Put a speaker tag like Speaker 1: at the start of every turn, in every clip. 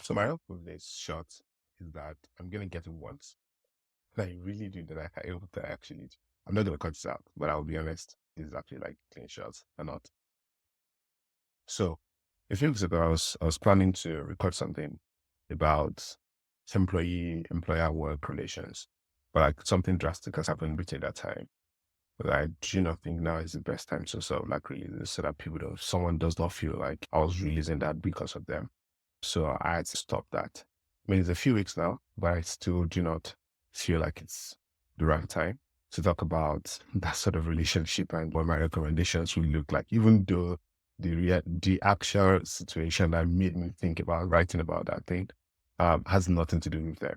Speaker 1: So my hope with this shot is that I'm gonna get it once. And I really do that I able to actually I'm not gonna cut this out, but I'll be honest, this is actually like clean shots or not. So a few weeks ago I was planning to record something about employee employer work relations. But like something drastic has happened between that time. But I do not think now is the best time to sort of like release this so that people don't someone does not feel like I was releasing that because of them. So I had to stop that. I mean, it's a few weeks now, but I still do not feel like it's the right time to talk about that sort of relationship and what my recommendations would look like, even though the actual situation that made me think about writing about that thing has nothing to do with them.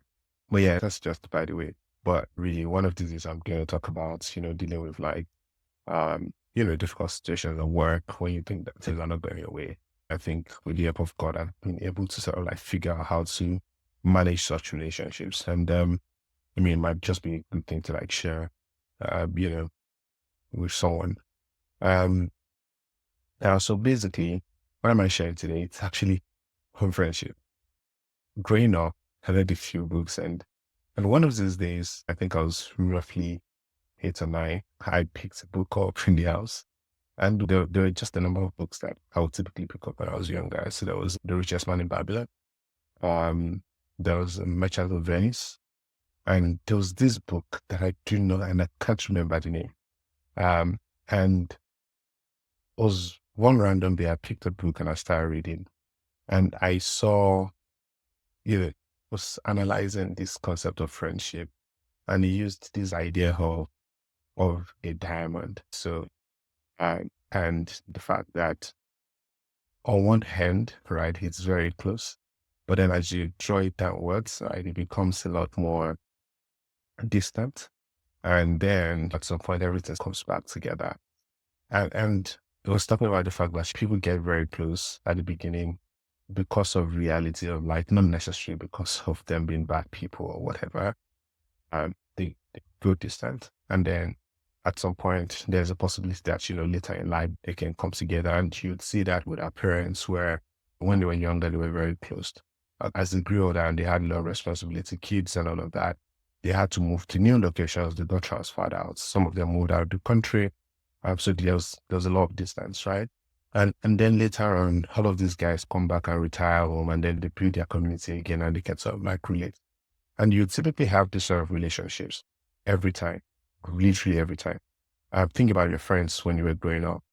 Speaker 1: But yeah, that's just by the way. But really, one of these is I'm going to talk about, dealing with like, difficult situations at work when you think that things are not going your way. I think with the help of God, I've been able to sort of like figure out how to manage such relationships. And I mean, it might just be a good thing to like share, you know, with someone. Um, so basically, what am I sharing today? It's actually home friendship. Growing up, I read a few books, and one of these days, I think I was roughly 8 or 9. I picked a book up in the house. And there were just a number of books that I would typically pick up when I was younger. So there was The Richest Man in Babylon. Um, there was Merchant of Venice. And there was this book that I do know, and I can't remember the name. Um, and it was one random day I picked a book and I started reading. And I saw, was analyzing this concept of friendship. And he used this idea of a diamond. So, and the fact that on one hand, right, it's very close. But then as you draw it downwards, right, it becomes a lot more distant. And then at some point, everything comes back together. And it was talking about the fact that people get very close at the beginning because of reality of life, not necessarily because of them being bad people or whatever. They go distant. And then at some point, there's a possibility that, later in life, they can come together. And you'd see that with our parents, where when they were younger, they were very close. As they grew older and they had a lot of responsibility, kids and all of that, they had to move to new locations. They got transferred out. Some of them moved out of the country. So there was a lot of distance, right? And then later on, all of these guys come back and retire home, and then they build their community again, and they can sort of like relate. And you typically have this sort of relationships every time, literally every time. Think about your friends when you were growing up.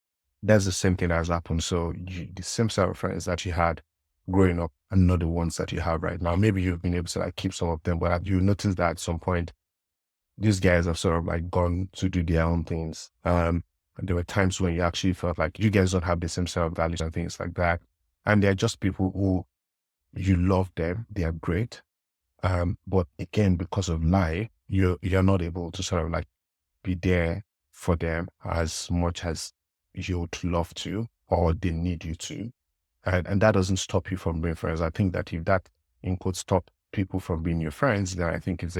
Speaker 1: That's the same thing that has happened. So the same set of friends that you had growing up and not the ones that you have right now. Maybe you've been able to like keep some of them, but you notice that at some point, these guys have sort of like gone to do their own things. And there were times when you actually felt like you guys don't have the same set of values and things like that. And they're just people who you love them. They are great. But again, because of life, you're not able to sort of like be there for them as much as you would love to, or they need you to. And that doesn't stop you from being friends. I think that if that in quotes stop people from being your friends, then I think it's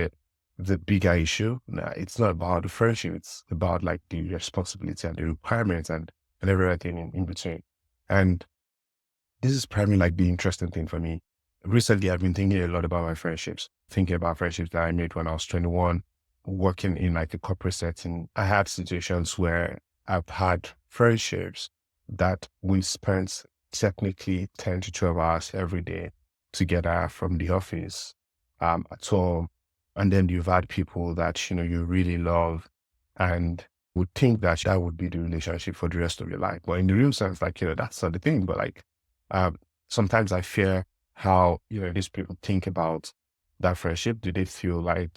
Speaker 1: the bigger issue. Nah, it's not about the friendship, it's about like the responsibility and the requirements and everything in between. And this is primarily like the interesting thing for me. Recently, I've been thinking a lot about my friendships, thinking about friendships that I made when I was 21, working in like a corporate setting. I had situations where I've had friendships that we spent technically 10 to 12 hours every day together from the office, at home. And then you've had people that, you really love and would think that that would be the relationship for the rest of your life. But in the real sense, like, that's not the thing. But like, um, sometimes I fear how, these people think about that friendship. Do they feel like,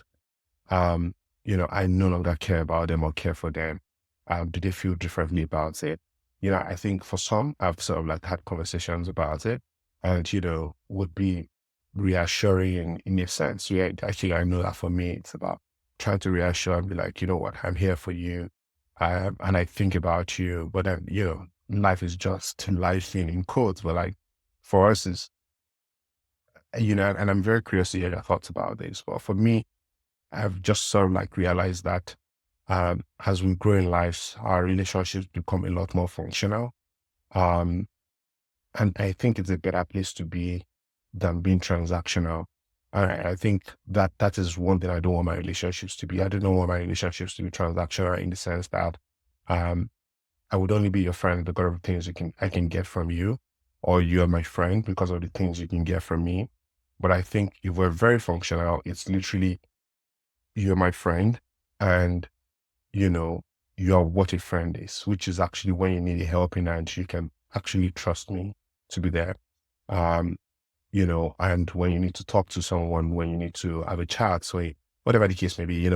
Speaker 1: um, I no longer care about them or care for them? Do they feel differently about it? I think for some, I've sort of like had conversations about it and, would be reassuring in a sense. Yeah, actually, I know that for me, it's about trying to reassure and be like, you know what, I'm here for you. And I think about you, but then, life is just life in quotes, but like for us is, and I'm very curious to hear your thoughts about this. But for me, I've just sort of like realized that as we grow in life, our relationships become a lot more functional. Um, and I think it's a better place to be than being transactional. I think that is one thing I don't want my relationships to be. I don't want my relationships to be transactional in the sense that um, I would only be your friend because of the things I can get from you, or you are my friend because of the things you can get from me. But I think if we're very functional, it's literally you're my friend, and you know, you are what a friend is, which is actually when you need a helping hand, you can actually trust me to be there. Um, and when you need to talk to someone, when you need to have a chat, so whatever the case may be,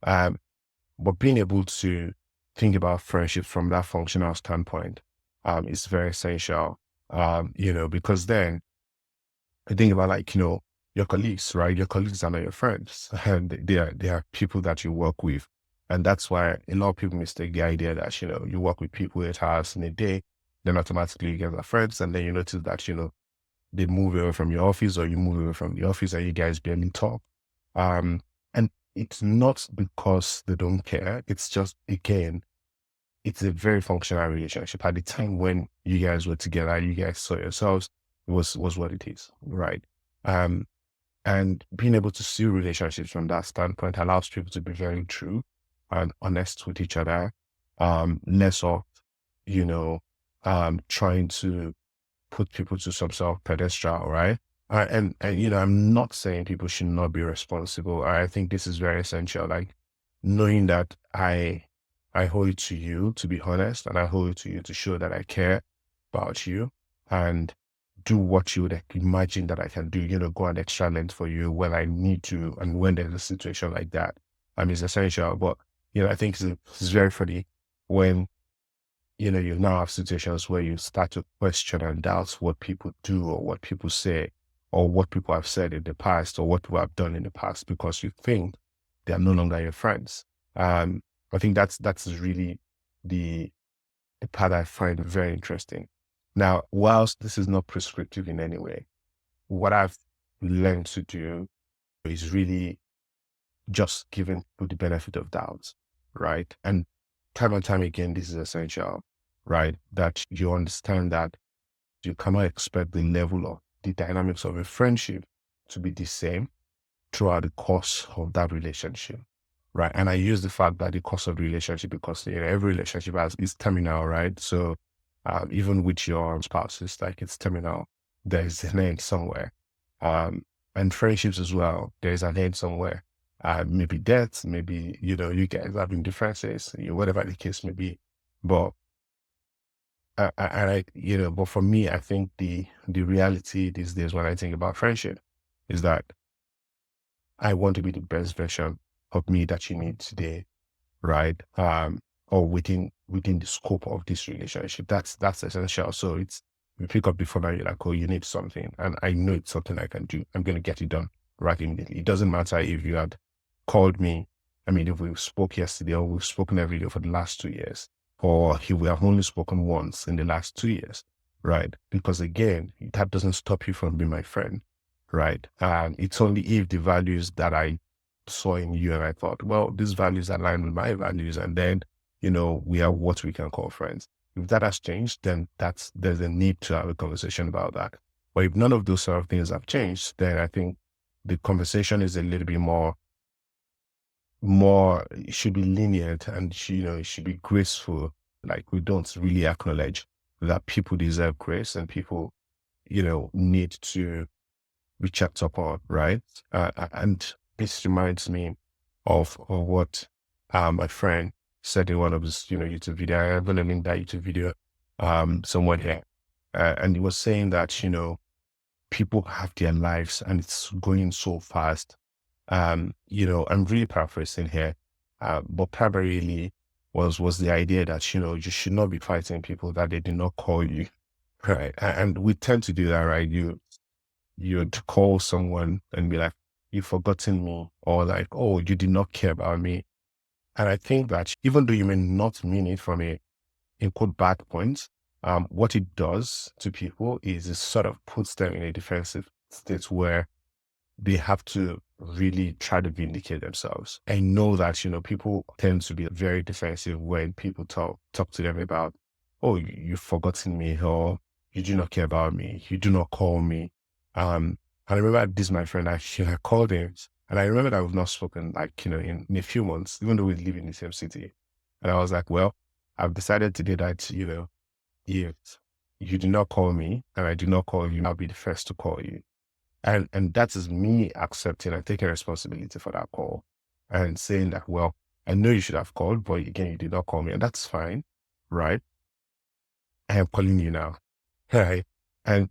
Speaker 1: um, but being able to think about friendship from that functional standpoint, is very essential. Because then I think about your colleagues, right? Your colleagues are not your friends, and they are people that you work with, and that's why a lot of people mistake the idea that you work with people 8 hours in a day, then automatically you guys are friends, and then you notice that they move away from your office, or you move away from the office, and you guys barely talk. And it's not because they don't care. It's just, again, it's a very functional relationship. At the time when you guys were together, you guys saw yourselves, was what it is, right? Um, and being able to see relationships from that standpoint allows people to be very true and honest with each other. Less of, you know, trying to put people to some sort of pedestal, right? And I'm not saying people should not be responsible. I think this is very essential. Like knowing that I hold it to you to be honest, and I hold it to you to show that I care about you, and do what you would imagine that I can do. Go an extra length for you when I need to, and when there's a situation like that. I mean, it's essential. But I think it's very funny when you now have situations where you start to question and doubt what people do, or what people say, or what people have said in the past, or what people have done in the past, because you think they are no longer your friends. I think that's really the part I find very interesting. Now, whilst this is not prescriptive in any way, what I've learned to do is really just giving people the benefit of doubt, right? And time again, this is essential, right? That you understand that you cannot expect the level of the dynamics of a friendship to be the same throughout the course of that relationship, right? And I use the fact that the course of the relationship because every relationship is terminal, right? So even with your spouse, it's like it's terminal. There's an end somewhere. And friendships as well, there's an end somewhere. Maybe death, maybe, you guys having differences, whatever the case may be. But but for me, I think the reality these days when I think about friendship is that I want to be the best version of me that you need today, right? Or within the scope of this relationship. That's essential. So it's you pick up the phone and you're like, oh, you need something, and I know it's something I can do. I'm gonna get it done right immediately. It doesn't matter if you had called me. I mean, if we spoke yesterday or we've spoken every day for the last 2 years, or if we have only spoken once in the last 2 years, right? Because again, that doesn't stop you from being my friend, right? And it's only if the values that I saw in you and I thought, well, these values align with my values, and then we are what we can call friends. If that has changed, then there's a need to have a conversation about that. But if none of those sort of things have changed, then I think the conversation is a little bit more it should be lenient, and it should be graceful. Like we don't really acknowledge that people deserve grace, and people need to be checked upon, right? And this reminds me of what my friend said in one of his YouTube video. I'm gonna link that YouTube video somewhere here. And he was saying that people have their lives and it's going so fast. I'm really paraphrasing here, but primarily was the idea that you should not be fighting people that they did not call you, right? And we tend to do that, right? You'd call someone and be like, "You've forgotten me," or like, "Oh, you did not care about me." And I think that even though you may not mean it from a in quote bad point, what it does to people is it sort of puts them in a defensive state where they have to really try to vindicate themselves. I know that, people tend to be very defensive when people talk to them about, oh, you've forgotten me, or you do not care about me, you do not call me. And I remember this, my friend, I called him, and I remember that we've not spoken like, in a few months, even though we live in the same city. And I was like, well, I've decided today that, if you do not call me and I do not call you, I'll be the first to call you. And that is me accepting and taking responsibility for that call and saying that, well, I know you should have called, but again, you did not call me, and that's fine, right? I am calling you now. Right. And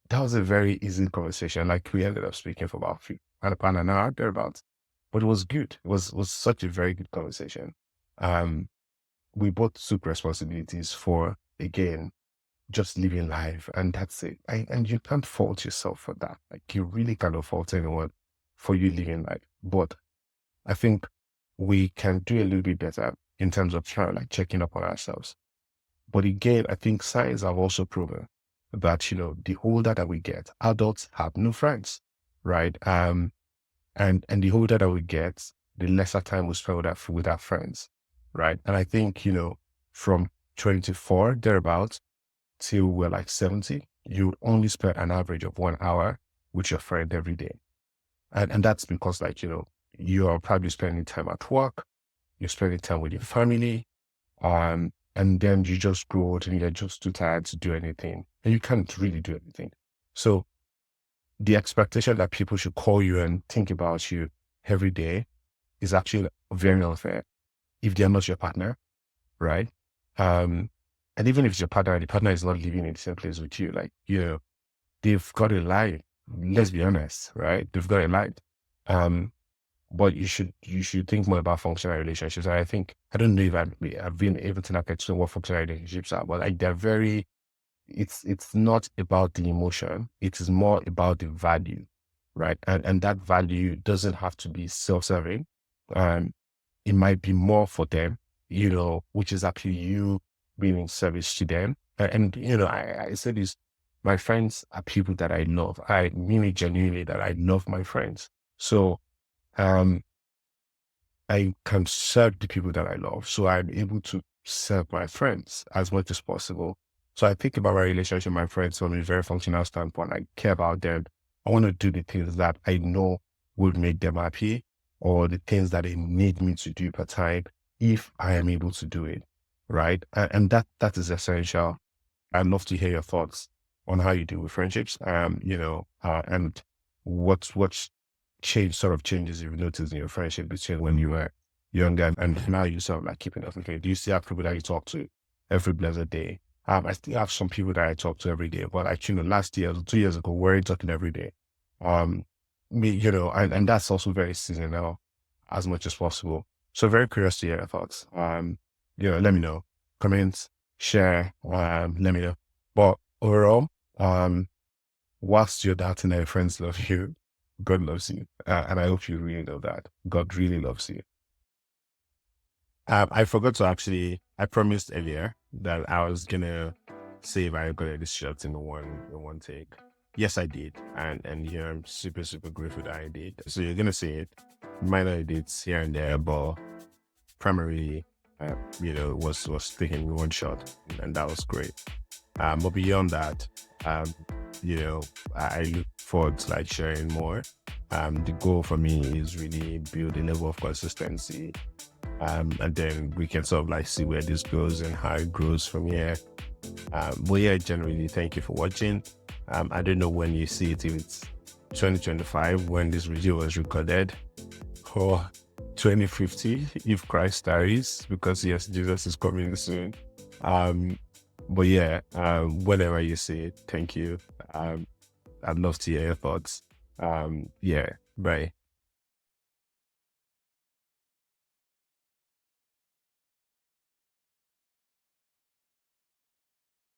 Speaker 1: that was a very easy conversation. Like we ended up speaking for about an hour thereabouts. But it was good. It was such a very good conversation. Um, we both took responsibilities for, again, just living life, and that's it. And you can't fault yourself for that. Like you really cannot fault anyone for you living life. But I think we can do a little bit better in terms of trying like checking up on ourselves. But again, I think science have also proven that, the older that we get, adults have no friends, right? And the older that we get, the lesser time we spend with our friends, right? And I think, from 24 thereabouts till we're like 70, you would only spend an average of 1 hour with your friend every day. And that's because, like, you are probably spending time at work, you're spending time with your family, and then you just grow old and you're just too tired to do anything. And you can't really do anything. So the expectation that people should call you and think about you every day is actually very unfair if they're not your partner, right? And even if it's your partner, the partner is not living in the same place with you, like, they've got a life. Let's be honest, right? They've got a life. But you should think more about functional relationships. And I think, I don't know if I've been able to like explain what functional relationships are, but like it's not about the emotion. It is more about the value, right? And that value doesn't have to be self-serving. It might be more for them, which is actually you being in service to them. And I say this, my friends are people that I love. I mean it genuinely that I love my friends. So, um, I can serve the people that I love. So I'm able to serve my friends as much as possible. So I think about my relationship with my friends from a very functional standpoint. I care about them. I want to do the things that I know would make them happy, or the things that they need me to do per time if I am able to do it. Right. And that is essential. I'd love to hear your thoughts on how you deal with friendships. And what's sort of changes you've noticed in your friendship between when you were younger and now you sort of like keeping up with it. Do you still have people that you talk to every blessed day? I still have some people that I talk to every day, but like, last year, 2 years ago, we weren't talking every day. And that's also very seasonal as much as possible. So very curious to hear your thoughts. Let me know. Comments, share, let me know. But overall, whilst you're doubting that your friends love you, God loves you. And I hope you really know that. God really loves you. I forgot to I promised earlier that I was going to say if I recorded this shot in one take. Yes, I did. And I'm super, super grateful that I did. So you're going to see it. Minor edits here and there, but primarily, was taken in one shot. And that was great. But beyond that, I look forward to like sharing more. The goal for me is really build a level of consistency. And then we can sort of like see where this goes and how it grows from here. But yeah, generally, thank you for watching. I don't know when you see it, if it's 2025 when this video was recorded, or 2050 if Christ tarries, because yes, Jesus is coming soon. But yeah, whenever you see it, thank you. I'd love to hear your thoughts. Yeah, bye.